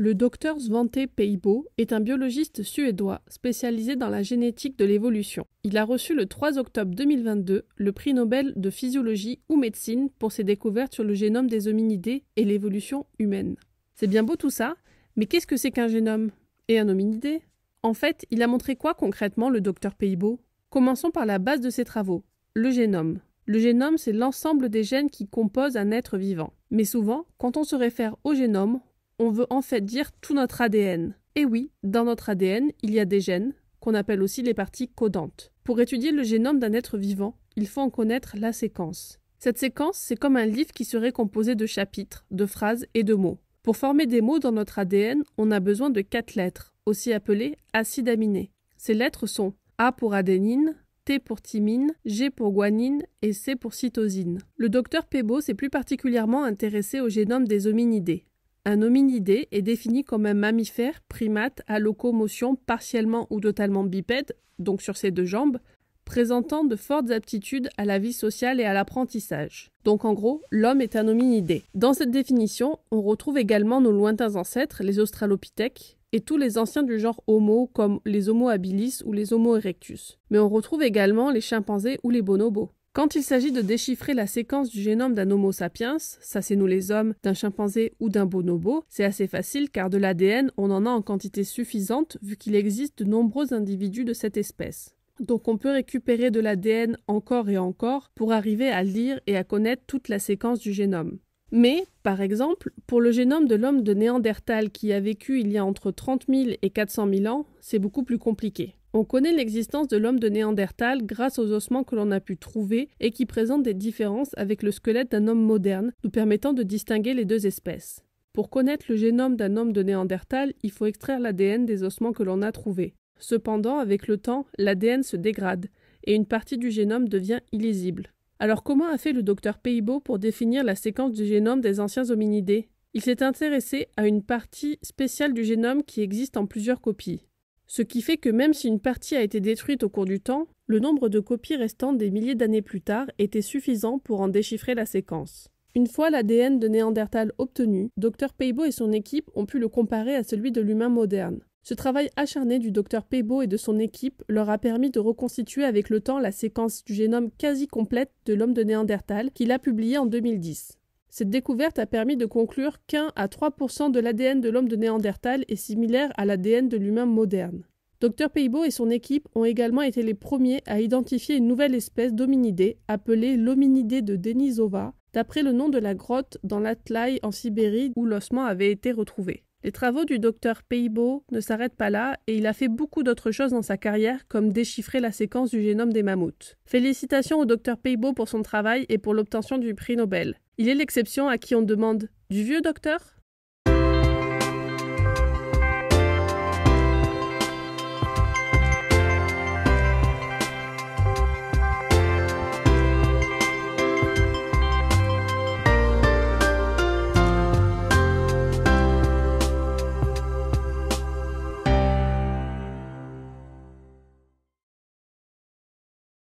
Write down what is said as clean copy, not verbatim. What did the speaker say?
Le docteur Svante Pääbo est un biologiste suédois spécialisé dans la génétique de l'évolution. Il a reçu le 3 octobre 2022 le prix Nobel de physiologie ou médecine pour ses découvertes sur le génome des hominidés et l'évolution humaine. C'est bien beau tout ça, mais qu'est-ce que c'est qu'un génome? Et un hominidé? En fait, il a montré quoi concrètement le docteur Pääbo? Commençons par la base de ses travaux, le génome. Le génome, c'est l'ensemble des gènes qui composent un être vivant. Mais souvent, quand on se réfère au génome, on veut en fait dire tout notre ADN. Et oui, dans notre ADN, il y a des gènes, qu'on appelle aussi les parties codantes. Pour étudier le génome d'un être vivant, il faut en connaître la séquence. Cette séquence, c'est comme un livre qui serait composé de chapitres, de phrases et de mots. Pour former des mots dans notre ADN, on a besoin de 4 lettres, aussi appelées acides aminés. Ces lettres sont A pour adénine, T pour thymine, G pour guanine et C pour cytosine. Le docteur Pääbo s'est plus particulièrement intéressé au génome des hominidés. Un hominidé est défini comme un mammifère primate à locomotion partiellement ou totalement bipède, donc sur ses 2 jambes, présentant de fortes aptitudes à la vie sociale et à l'apprentissage. Donc en gros, l'homme est un hominidé. Dans cette définition, on retrouve également nos lointains ancêtres, les australopithèques, et tous les anciens du genre Homo comme les Homo habilis ou les Homo erectus. Mais on retrouve également les chimpanzés ou les bonobos. Quand il s'agit de déchiffrer la séquence du génome d'un Homo sapiens, ça c'est nous les hommes, d'un chimpanzé ou d'un bonobo, c'est assez facile car de l'ADN on en a en quantité suffisante vu qu'il existe de nombreux individus de cette espèce. Donc on peut récupérer de l'ADN encore et encore pour arriver à lire et à connaître toute la séquence du génome. Mais, par exemple, pour le génome de l'homme de Néandertal qui a vécu il y a entre 30 000 et 400 000 ans, c'est beaucoup plus compliqué. On connaît l'existence de l'homme de Néandertal grâce aux ossements que l'on a pu trouver et qui présentent des différences avec le squelette d'un homme moderne, nous permettant de distinguer les 2 espèces. Pour connaître le génome d'un homme de Néandertal, il faut extraire l'ADN des ossements que l'on a trouvés. Cependant, avec le temps, l'ADN se dégrade et une partie du génome devient illisible. Alors comment a fait le docteur Pääbo pour définir la séquence du génome des anciens hominidés? Il s'est intéressé à une partie spéciale du génome qui existe en plusieurs copies. Ce qui fait que même si une partie a été détruite au cours du temps, le nombre de copies restantes des milliers d'années plus tard était suffisant pour en déchiffrer la séquence. Une fois l'ADN de Néandertal obtenu, Dr Pääbo et son équipe ont pu le comparer à celui de l'humain moderne. Ce travail acharné du Dr Pääbo et de son équipe leur a permis de reconstituer avec le temps la séquence du génome quasi complète de l'homme de Néandertal qu'il a publié en 2010. Cette découverte a permis de conclure qu'1 à 3% de l'ADN de l'homme de Néandertal est similaire à l'ADN de l'humain moderne. Dr Pääbo et son équipe ont également été les premiers à identifier une nouvelle espèce d'hominidé appelée l'hominidé de Denisova, d'après le nom de la grotte dans l'Altaï en Sibérie où l'ossement avait été retrouvé. Les travaux du Dr Pääbo ne s'arrêtent pas là et il a fait beaucoup d'autres choses dans sa carrière comme déchiffrer la séquence du génome des mammouths. Félicitations au Dr Pääbo pour son travail et pour l'obtention du prix Nobel. Il est l'exception à qui on demande « Du vieux docteur ?»